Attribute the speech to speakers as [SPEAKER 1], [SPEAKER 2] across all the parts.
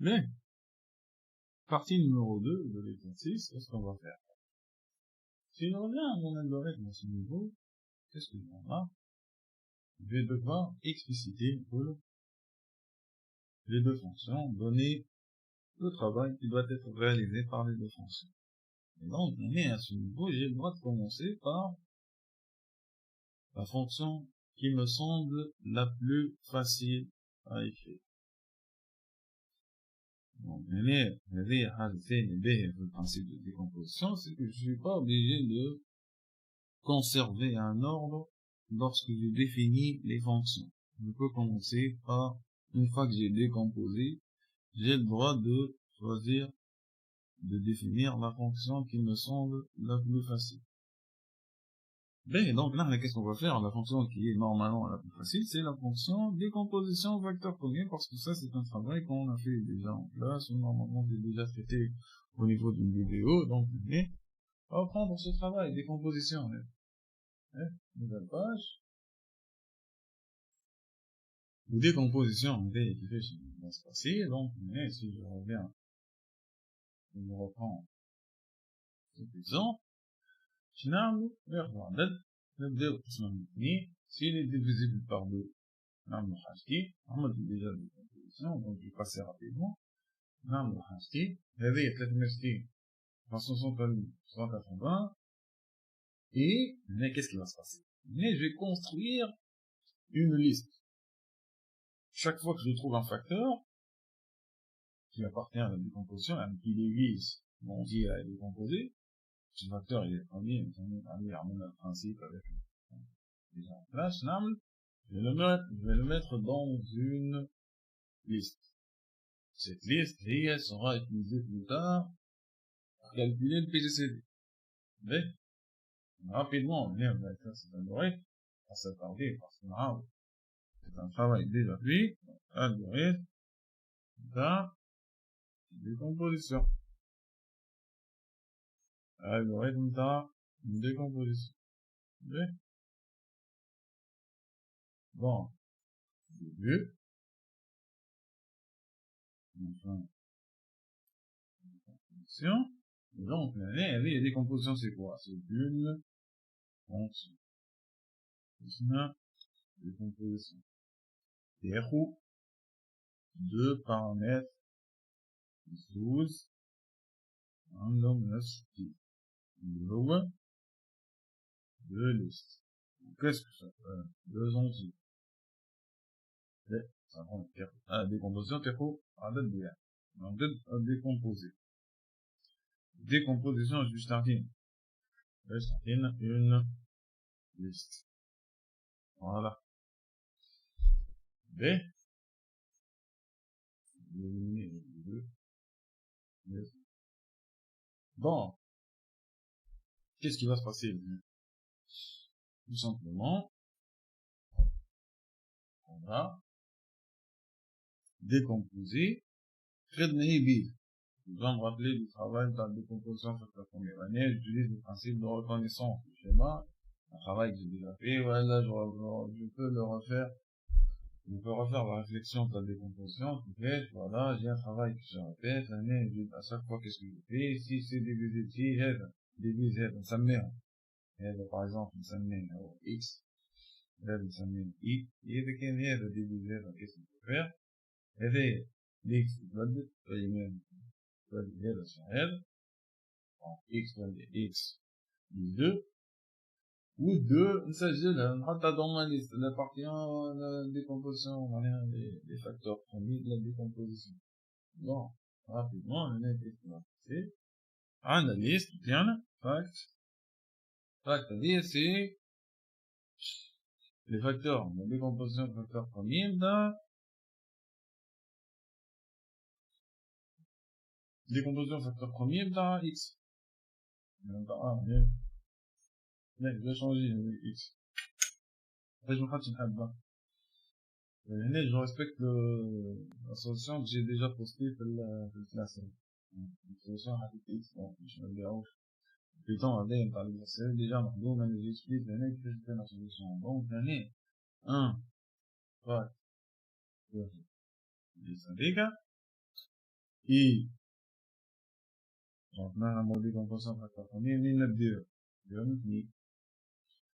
[SPEAKER 1] Mais, partie numéro 2 de l'exercice, qu'est-ce qu'on va faire? Si je reviens à mon algorithme à ce niveau, qu'est-ce que je vais avoir? Je vais devoir expliciter pour les deux fonctions, donner le travail qui doit être réalisé par les deux fonctions. Et donc, on est à ce niveau, j'ai le droit de commencer par la fonction qui me semble la plus facile à écrire. Donc, le principe de décomposition, c'est que je suis pas obligé de conserver un ordre lorsque je définis les fonctions. Je peux commencer par, une fois que j'ai décomposé, j'ai le droit de choisir de définir la fonction qui me semble la plus facile. Ben, donc là, qu'est-ce qu'on va faire? La fonction qui est normalement la plus facile, c'est la fonction décomposition facteur premier, parce que ça, c'est un travail qu'on a fait déjà en classe, ou normalement, j'ai déjà traité au niveau d'une vidéo, donc, on va prendre ce travail, décomposition, nouvelle page. Décomposition, qui fait dans ce passé, donc, si je reviens, je reprends cet exemple, نعملوا ناخدو عدد نبداو قسمة من 2 s'il est divisible par 2 نعملو حاجتين عملت ديجا ديكومبوزيسيون دونك جو باسي رابيدمون نعملو حاجتين هذه 360 180 et mais qu'est-ce qui va se passer? Mais je vais construire une liste. Chaque fois que je trouve un facteur qui appartient à la décomposition, qui divise mon entier à décomposer, ce facteur il est premier, il a le principe avec déjà en place, je vais le mettre dans une liste. Cette liste, elle sera utilisée plus tard pour calculer le PGCD. Mais, rapidement, on vient avec ça, c'est algorithme, on s'est parlé parce que c'est un travail déjà fait, algorithme, décomposition. Algorithme décomposition. Mais, bon, début, enfin, décomposition, et donc, la décomposition, c'est quoi? C'est une fonction. اسمها décomposition. ياخد 2 paramètres 12 عندهم نفس التيب اللي هو 2 listes. Qu'est-ce que ça fait? 2 entiers. Et ça prend la décomposition تاخد عدد ديال عدد décomposé. Décomposition juste une liste. Voilà. B. Bon. Qu'est-ce qui va se passer? Tout simplement, on va décomposer. Je dois me rappeler du travail dans la décomposition sur la première année. J'utilise le principe de reconnaissance du schéma. Un travail que j'ai déjà fait. Voilà, je peux le refaire. Je peux refaire la réflexion de la décomposition. Peut-être, voilà, j'ai un travail qui se répète. À chaque fois, qu'est-ce que je fais? Si c'est divisé, si divisé, ça me met. Par exemple, ça me met X. Ça me met Y. Et avec un divisé, qu'est-ce qu'on peut faire? هذه x تبدل فيمين تبدل هذا sur هذا x تبدل x دي 2 و 2 نسجلها نحطها dans ma liste la partie la décomposition معناها les facteurs premiers de la décomposition. Bon, rapidement on a qu'est-ce qu'on va passer عندنا liste ديالنا fact هذه c'est les facteurs de la décomposition de facteurs premiers dans décomposition facteur premier dans x. Mais je vais changer x. Après, je me fais une hadba. Je respecte la solution que j'ai déjà postée pour la classe. La solution à x, donc je me dérange. Python avait par l'exercice déjà, donc j'explique l'année que je fais la solution. Donc l'année 1, 3, 2, 10, I. Donc, là, on a décomposition facteur premier, ni notre deux. Ni.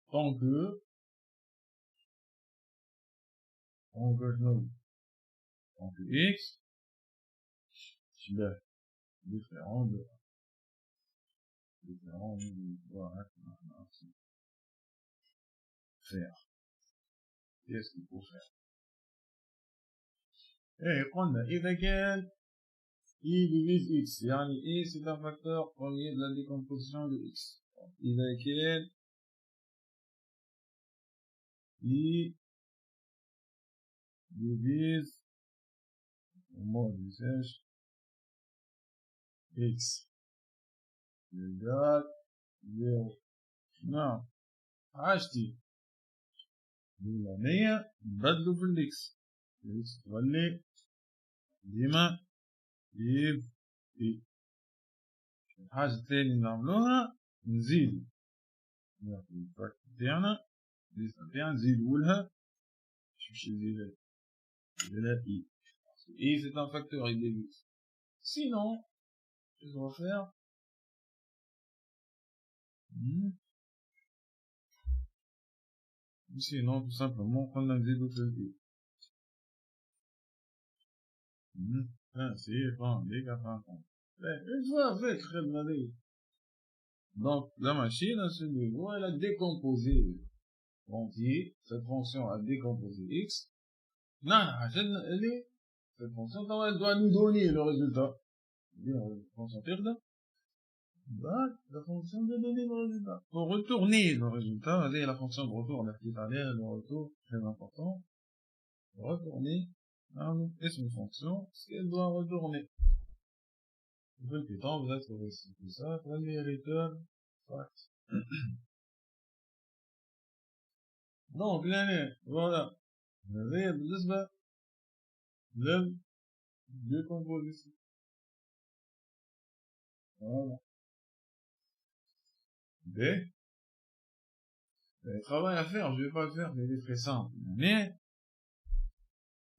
[SPEAKER 1] Tant que x, c'est différent de faire. Qu'est-ce qu'il faut faire? Et prendre i égale i divise x. Yani i, c'est un facteur premier de la décomposition de x. Donc, i égale i divise, moi, disais-je, x égale 0. Non, عاشتي الأولانية نبدلو في الإكس. الإكس تولي ديما ليف إي. الحاجة الثانية نعملوها نزيدو ناخدو الفاكتور تاعنا الليستة تاعنا نزيدولها باش نزيدولها إي. إي c'est un facteur avec des x. Sinon, qu'est-ce qu'on va faire? Sinon, tout simplement, prendre un zéro sur le i. C'est pas un dégât par contre. Une fois fait, très bien. Donc, la machine, à ce niveau, elle a décomposé entier. Cette fonction a décomposé x. Non, cette fonction, elle doit nous donner le résultat. La fonction perdre. La fonction doit donner le résultat. Pour retourner le résultat, la fonction de retour, on a fait le retour, très important. Retourner et une fonction, ce qu'elle doit retourner. Vous êtes tout ça, premier return fact. Donc, l'année, voilà. Vous avez le décomposition. Voilà. B. Le travail à faire, je vais pas le faire, mais il est très simple. Mais,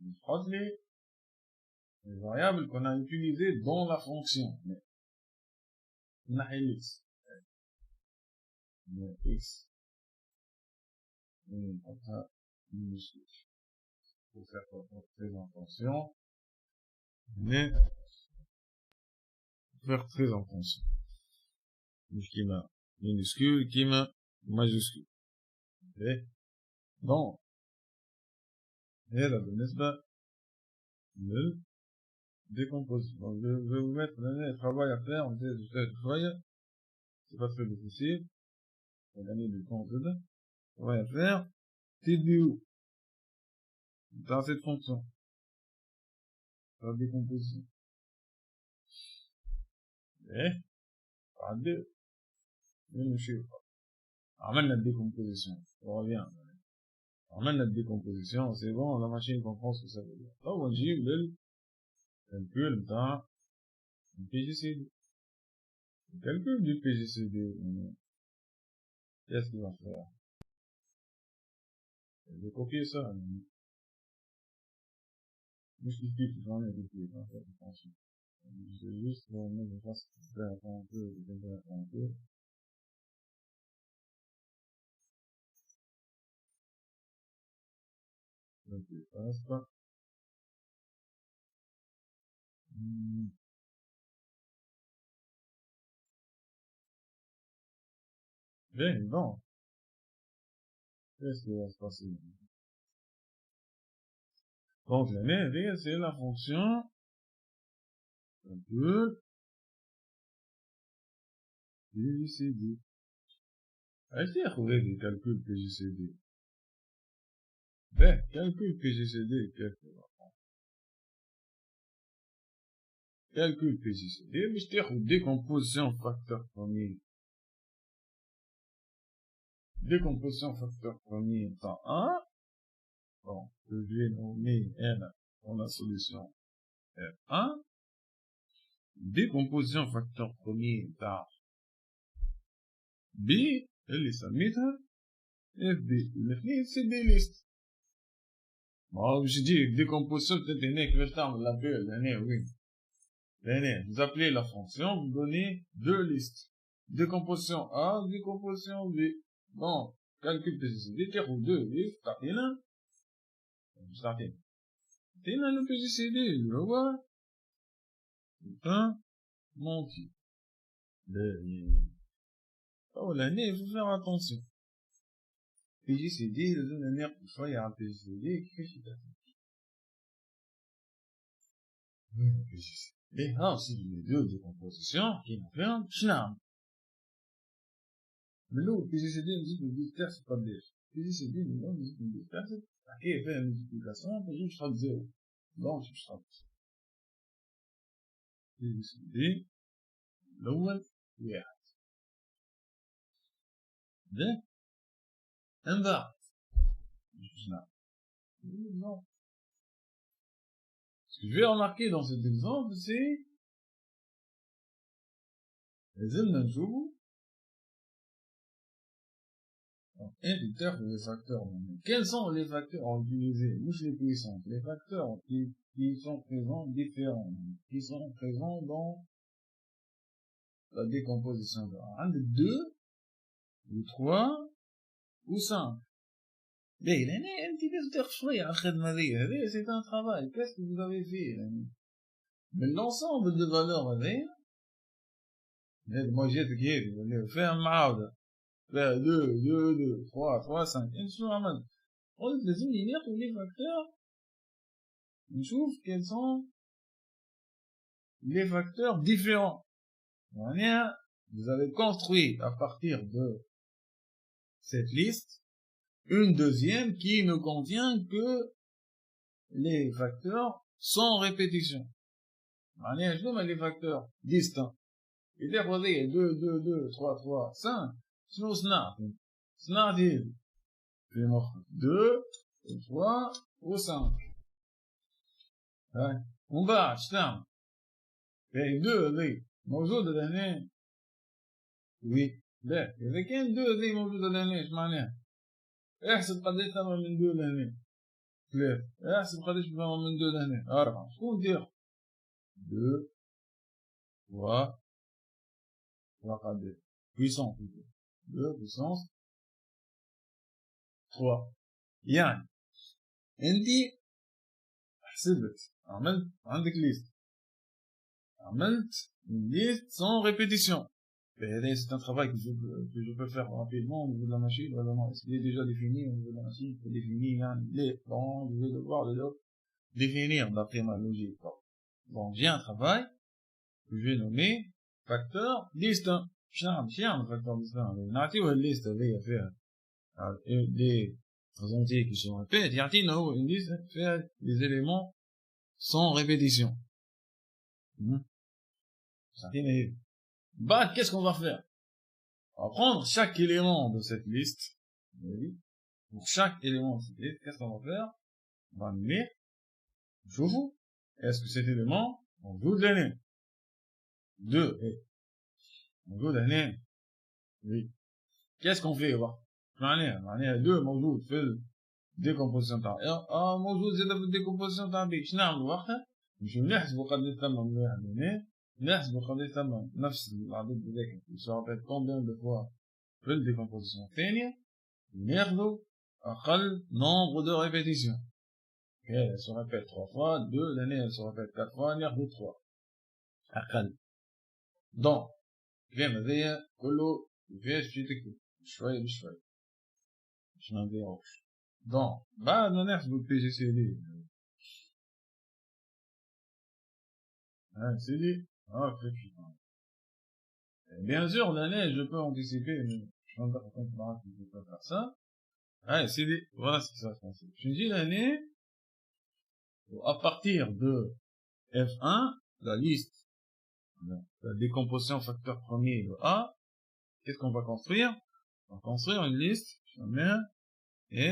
[SPEAKER 1] je frotte les variables qu'on a utilisées dans la fonction. Mais, on a x. Mais x. Et après, minuscule. Pour faire votre présentation. Mais, faire très attention. Qui m'a minuscule, qui m'a majuscule. Ok? Donc, هذا بالنسبة للديكومبوزيشن. Donc, je vais vous mettre le travail à faire, on essaie de faire du travail. C'est pas très difficile. On va gagner du temps dedans. Travail à faire. TDU. Dans cette fonction. La décomposition. Et, par deux. Une chiffre. Amène la décomposition. On revient. Amène la décomposition. C'est bon, la machine comprend ce que ça veut dire. Là, on dit, calcul dans le PGCD. Le calcul du PGCD, qu'est-ce qu'il va faire? Je vais copier ça. Je suis dit, j'en ai copié, en fait, attention. Je vais juste mettre de face, je vais attendre un peu, je vais attendre un peu. Je ne passe pas. Bien, bon. Qu'est-ce qui va se passer? Donc, l'année, c'est la fonction calcul PGCD. Est-ce qu'il y a trouvé des calculs PGCD? Ben, calcul PGCD, qu'est-ce qu'on va prendre? Calcul PGCD, mais je t'ai retrouvé décomposition facteur premier. Décomposition facteur premier temps 1. Bon, je vais nommer N dans la solution F1. Décomposition facteur premier temps B, elle est submit, FB. Le c'est des listes. Bon, je dis décomposition peut-être une équivalent de la B, l'année, oui. Vous appelez la fonction, vous donnez deux listes. Décomposition A, décomposition B. Bon, calcul PGCD, ou deux listes, startez là. Startez là le PGCD, le voir. Putain, mon petit. Oh, l'année, il faut faire attention. PGCD, le l'année, pour fois, il y a un PGCD, qu'est-ce qu'il a fait? PGCD, ah, c'est les deux décompositions, qui vont faire un chnam. Mais là, PGCD, nous dit que le bifter, c'est pas BF. PGCD, nous dit que le bifter, c'est, ok, il fait une multiplication, puis je ferai 0. Bon, je ferai PGCD, الأول واحد. ده انبع. Non. Ce que je vais remarquer dans cet exemple, c'est les éléments inducteurs et les facteurs. Quels sont les facteurs utilisés? Les puissances. Les facteurs qui sont présents différents, qui sont présents dans la décomposition de 1, de 2, ou 3, ou 5. Mais il y a un petit peu de choix à faire. C'est un travail. Qu'est-ce que vous avez fait? Mais l'ensemble de valeurs avec, moi j'ai fait un marde. Faire 2, 2, 2, 3, 3, 5. Et je ramène. On les unitaires ou les facteurs. On trouve quels sont les facteurs différents. Vous avez construit à partir de cette liste une deuxième qui ne contient que les facteurs sans répétition. Je mets les facteurs distincts. Et là, vous avez 2, 2, 2, 3, 3, 5. Sinon, snart, 2, 3, ou 5. On va, شتام. في 2 ذي موجودة لهنا. وي. لا، إذا كان 2 ذي موجودة لهنا، إيش معناها؟ احسب قديش ثمن من 2 لهنا. 3. احسب قديش ثمن من 2 لهنا. 4. شكون دير؟ 2, 3, 3 قديش؟ puissance. 2 puissance 3. يعني انتي حسبت عملت عندك ليست عملت une liste sans répétition. C'est un travail que je peux faire rapidement au niveau de la machine. Vraiment, il est déjà défini au niveau de la machine. Il faut définir les bancs, je vais devoir le définir d'après ma logique. Bon, j'ai un travail que je vais nommer facteur distinct. Un facteur distinct. نعطيوه الليست هذيا فيها des entiers qui sont répétés. يعطينا une liste فيها des éléments sans répétition. Bah, qu'est-ce qu'on va faire? On va prendre chaque élément de cette liste. Pour chaque élément de cette liste, qu'est-ce qu'on va faire? On va lire. Joujou. Est-ce que cet élément, on joue de l'année? 2. On joue de l'année. Oui. Qu'est-ce qu'on fait? معناها 2 موجود في الديكومبوزيشن تاع موجود زاد في الديكومبوزيشن تاع بي. شنو نعملوا وقتها؟ نمشيو نحسبوا قد ثم من واحد هنا. نحسبوا قد ثم نفس العدد هذاك يساوي كومبيان دو فوا في الديكومبوزيشن الثانية. ناخذوا أقل nombre de répétitions. Elle se répète 3 fois, 2, l'année elle se répète 4 fois, ناخذوا 3. أقل. Donc, الكلام هذايا كله كيفاش تمشي تكتب شوية بشوية باش ما نضيعوش. Donc, بعد ما نحسبوا البي جي سي دي c'est dit. Bien sûr, l'année, je peux anticiper, mais je ne peux pas faire ça. C'est dit. Voilà ce qui va se passer. Je dis l'année, à partir de F1, la liste, la décomposition facteur premier de A, qu'est-ce qu'on va construire? On va construire une liste, je mets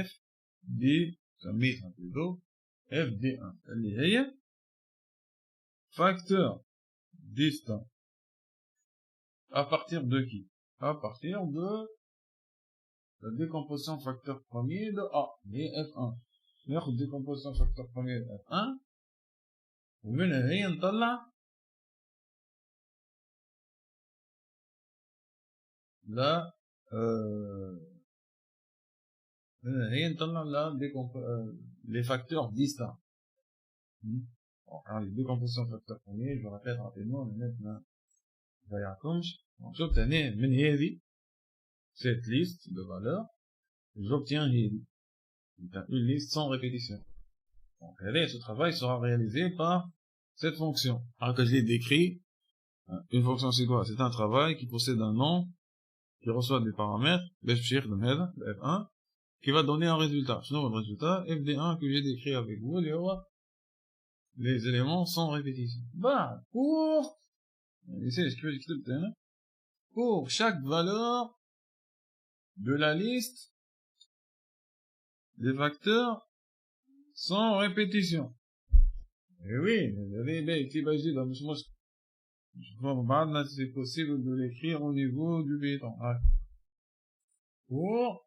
[SPEAKER 1] F, D, ça met plutôt, F, D1. Elle est facteur distinct. À partir de qui? À partir de la décomposition facteur premier de A, et F1. La décomposition facteur premier de F1, ومن هنا نطلع لا هي نطلع لا les facteurs distincts. Alors, les décompositions de facteurs premiers, je répète rapidement, mais maintenant, il va y avoir j'obtenais من هذه cette liste de valeurs, j'obtiens une liste sans répétition. Donc, ce travail sera réalisé par cette fonction. Alors que je l'ai décrit, une fonction c'est quoi? C'est un travail qui possède un nom, qui reçoit des paramètres, F1, qui va donner un résultat. Sinon, le résultat, FD1 que j'ai décrit avec vous, les éléments sans répétition. Bah, pour chaque valeur de la liste des facteurs sans répétition. Et oui, c'est possible de l'écrire au niveau du béton. Ouais. Pour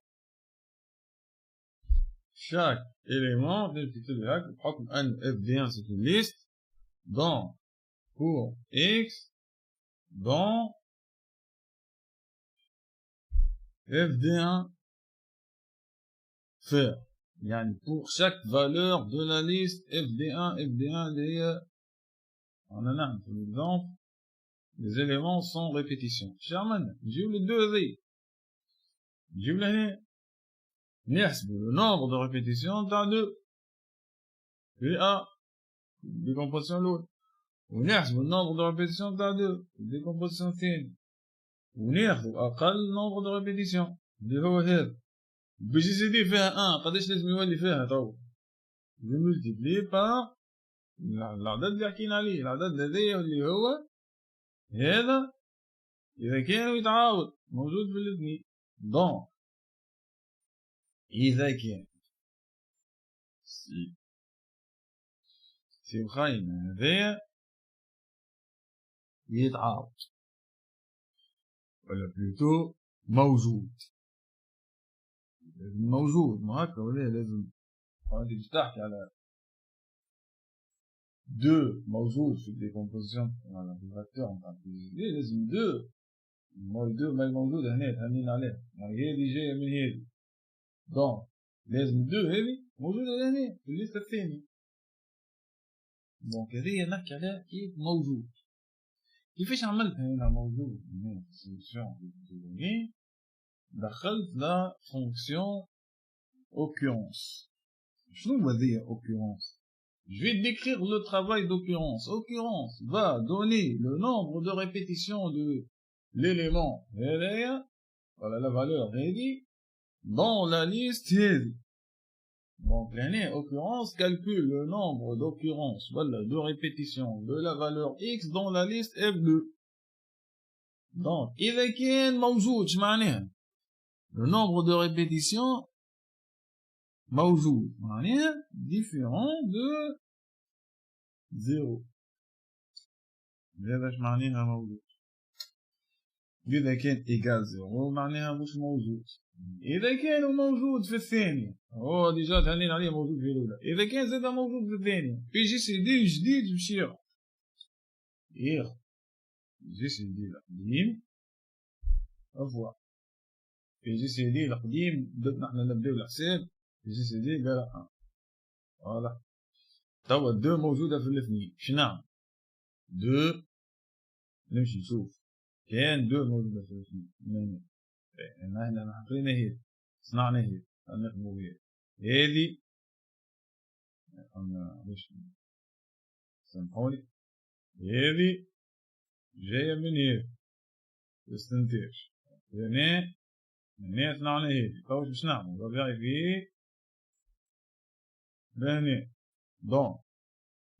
[SPEAKER 1] chaque élément, FD1 c'est une liste, pour X, dans FD1 faire. Pour chaque valeur de la liste FD1, on en a un exemple, les éléments sans répétition. Sherman, j'ai les deux Z. J'ai le nombre de répétitions dans 2. PA, décomposition l'autre. ونحسب النمبر de répétition بتاع 2 décomposition الثاني وناخذ اقل نمبر de répétition اللي هو هذا باش يزيد فيها 1 قداش لازم يولي فيها تو نملتيبلي بار العدد اللي حكينا عليه العدد هذايا اللي هو هذا اذا كان يتعاود موجود في الاثنين دونك اذا كان سي بخاين هذايا يتعاود ولا بلوتو موجود ما هكا ولا لازم انت باش تحكي على دو موجود في الديكومبوزيشن على الفاكتور نتاع ليه لازم دو ما موجود هنا تهنينا عليه هذه جايه من هذه دونك لازم دو هذه موجوده هنا في الليسته الثانيه دونك هذه نحكي عليها كيف موجود كيفاش عملتها هنا موجود هنا في السوليسيون دي دخلت لا فونكسيون occurrence. شنو هذه occurrence? Je vais décrire le travail d'occurrence. Occurrence va donner le nombre de répétitions de l'élément voilà la valeur ready dans la liste heavy. Donc l'année occurrence calcule le nombre d'occurrences voilà, de répétitions de la valeur x dans la liste f2. Donc إذا كان موجود معناها le nombre de répétitions موجود معناها différent de 0. هذا اش معناها موجود. إذا كان إيجال 0 معناها مش موجود. إذا كان موجود في الثانية هو ديجا تهنينا عليه موجود في الأولى. إذا كان زاد موجود في الثانية في جي سي دي جديد باش ياخد جي سي دي القديم أفوا في جي سي دي القديم بدنا احنا نبداو الحساب في جي سي دي قال فوالا توا دو موجودة في الاثنين شنعمل؟ دو نمشي نشوف كان دو موجودة في الاثنين هنا حطينا هذي صنعنا هذي نخدمو بها هذي باش سامحولي هذي جاية من هذي الاستنتاج هنا صنعنا هذي توا باش نعمل فيريفي لهنا دونك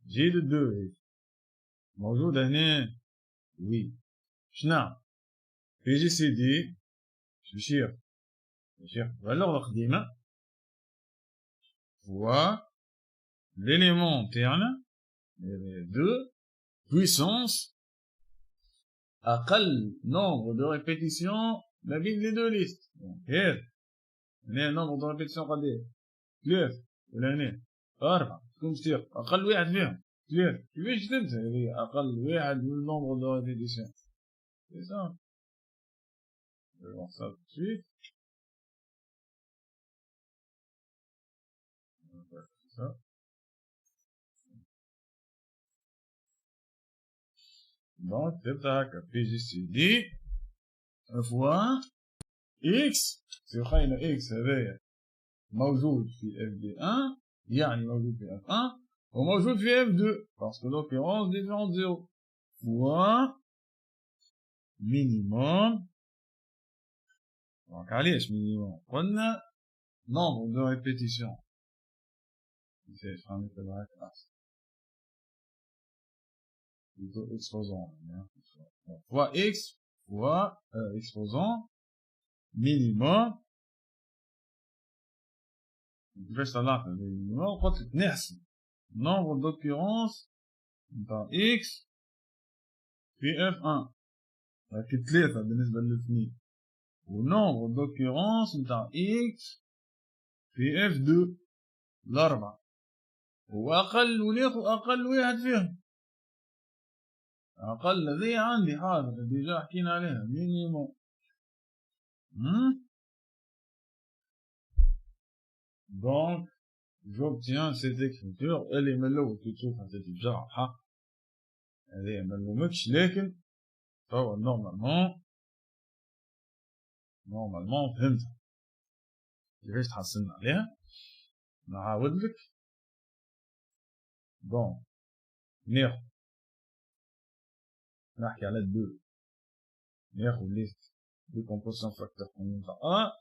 [SPEAKER 1] جي الدو هذي موجودة هنا وي شنعمل في جي سي دي باش ياخد الفالور القديمة فوا l'élément تاعنا دو puissance أقل nombre de répétitions ما بين les deux listes هذا هنا nombre de répétitions قداش 3 ولا هنا 4 شكون باش تاخد أقل واحد فيهم 3 كيفاش تبدا هذه أقل واحد من nombre de répétitions سي سا Je vais voir ça tout de suite. Ouais, c'est ça. Donc, تبدأ PGCD fois X. سيخيل X هذايا موجود في FD1 يعني موجود في F1 وموجود في F2 parce que l'occurrence différente 0 fois minimum. Donc علاش minimum قلنا nombre de répétitions plutôt exposant fois X fois exposant minimum. كيفاش طلعت هذا minimum قلت لك نحسب nombre d'occurrences نتاع X في F1 هاكي 3 بالنسبة للاثنين ونومبر دوكيورونس نتاع X في F2 الأربعة وأقل وناخذ أقل واحد فيهم. أقل هذي عندي حاضر ديجا حكينا عليها مينيموم. Donc j'obtiens cette écriture اللي من الأول كي تشوفها تتجا واضحة هذي منلومكش لكن فهو نورمالمون فهمتها كيفاش تحصلنا عليها. نعاود لك. بون نحكي على الدو ناخد ليست ديكومبوزيشن فاكتور كومون تاع ا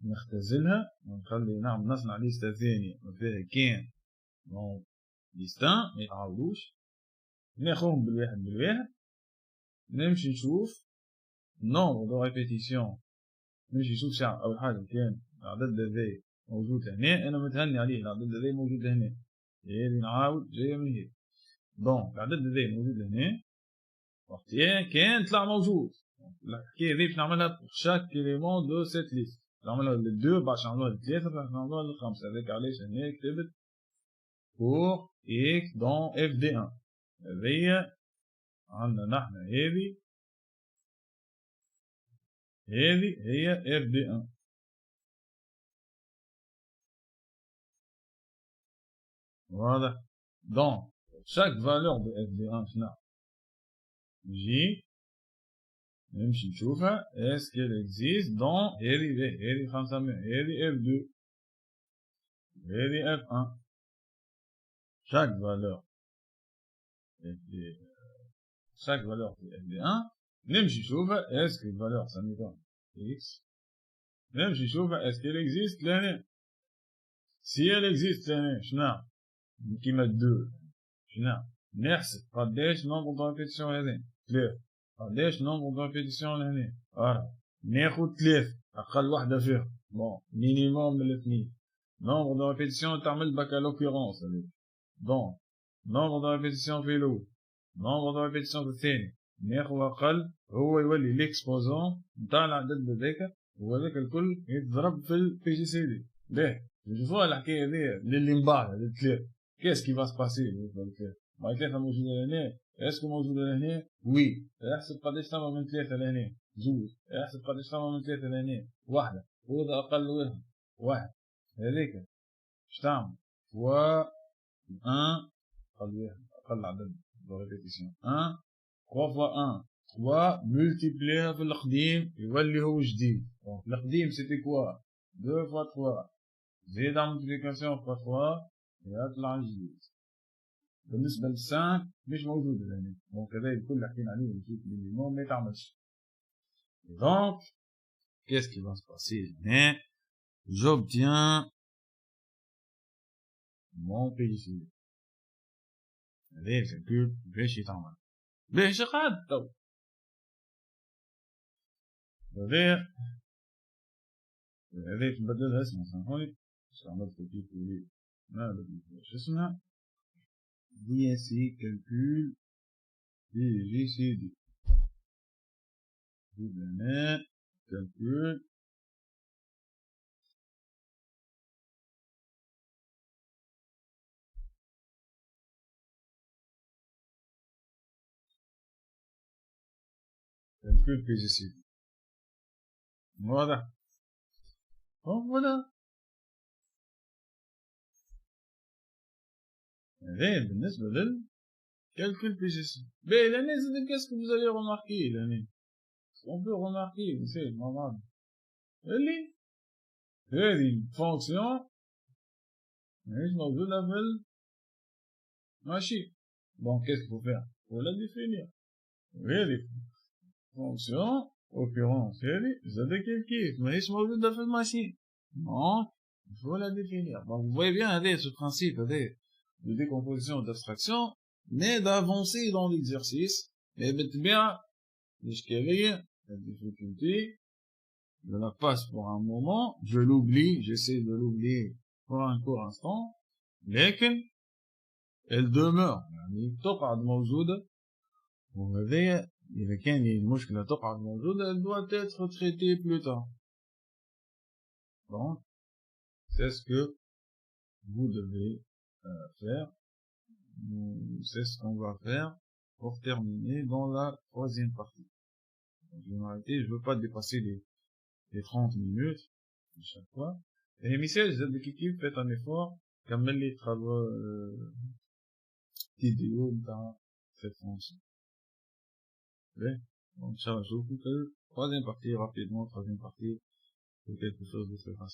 [SPEAKER 1] نختزلها ونخلي نصنع ليستا ثانية فيها كان دونك ليستان ميتعاودوش ناخدهم بالواحد نمشي نشوف نومبر دو ريبيتيسيون نمشي نشوف ساعة أول حاجة كان العدد هذايا موجود هنا أنا متهني عليه العدد هذايا موجود هنا هذي نعاود جاية من هنا دونك العدد هذايا موجود هنا وقتها كان طلع موجود. الحكايه هذي باش نعملها بور شاك إليمون دو سيت ليست نعملها للدو باش نعملوها للثلاثه باش نعملوها للخمسه هذاك علاش هنا كتبت بور إكس دون اف دي ان. هذيا عندنا نحنا هذي هي اف دي ان. واضح. دونك شاك فالور دو اف دي ان شنو نجي نمشي نشوفها est-ce qu'elle existe dans هذه 500 هذه F2 هذه F1 chaque valeur في FD1 نمشي نشوفها est-ce que valeur سميتها X نمشي نشوفها est-ce qu'elle existe لهنا si elle existe لهنا شنو كيما 2 شنو نحسب قداش نومبر دو ريبيتيسيون هذين 3 قداش نومبر دو ريبيتيسيون لهنا 4 ناخد 3 أقل وحدة فيهم بون مينيموم من الاثنين نومبر دو ريبيتيسيون تعمل بك لوكيرونس هذيك دونك نومبر دو ريبيتيسيون في الأول نومبر دو ريبيتيسيون في الثاني ناخد أقل هو يولي ليكسبوزون نتاع العدد هذاك وهذاك الكل يتضرب في البي جي سي دي. باهي نشوفوها الحكاية هذيا للي من بعد هذا الثلاث كيس كي فاس باسي بالنسبة للثلاث ما ثلاثة موجودة هنا اسكو موجودة لهنا وي احسب قداش تمر من 3 لهنا زوج احسب قداش تمر من 3 لهنا واحدة وهذا أقل منهم واحد هذيك اش تعمل فوا 1 أقل عدد دو ريبيتيسيون 1 3 فوا 1 3 ملتيبليها في القديم يولي هو جديد دونك القديم سيتي كوا 2 فوا 3 زيد على ملتيبليكاسيون فوا 3 يطلع جديد. بالنسبة للسان مش موجودة هنا دونك هذا الكل اللي حكينا عليه نشوف مينيموم ما يتعملش. دونك qu'est-ce qui va se passer هنا j'obtiens mon PGCD هذا الكالكول باش يتعمل باش قاعد تو هذا تبدلها اسمها سامحوني باش عملت كوبي كولي ما بدلتهاش اسمها DSC calcul PGCD هنا calcul PGCD Voilà. Bon, voilà. Allez, بالنسبة calcul PGC. Mais l'année, qu'est-ce que vous allez remarquer, l'année? On peut remarquer, vous savez, normal. اللي هذه fonction ماهيش موجودة في الماشين. Bon, qu'est-ce qu'il faut faire? Faut la définir. وهذه fonction, occurrence هذه زاد كيف ماهيش موجودة في الماشين. Non, il faut la définir. Bon, vous voyez bien, ce principe, de décomposition, d'abstraction, mais d'avancer dans l'exercice. Mais bien, la difficulté, je la passe pour un moment, je l'oublie, j'essaie de l'oublier pour un court instant, mais elle demeure. يعني تقعد موجودة وهذه إذا كان المشكلة تقعد موجودة elle doit être traitée plus tard. Donc, c'est ce que vous devez faire. C'est ce qu'on va faire pour terminer dans la troisième partie. Donc, je veux pas dépasser les 30 minutes à chaque fois. Et Michel, j'ai dit que faites un effort, كمل لي travaux vidéo dans cette fonction. Donc, ça va, je vous coupe. Troisième partie rapidement, troisième partie, c'est quelque chose de très facile.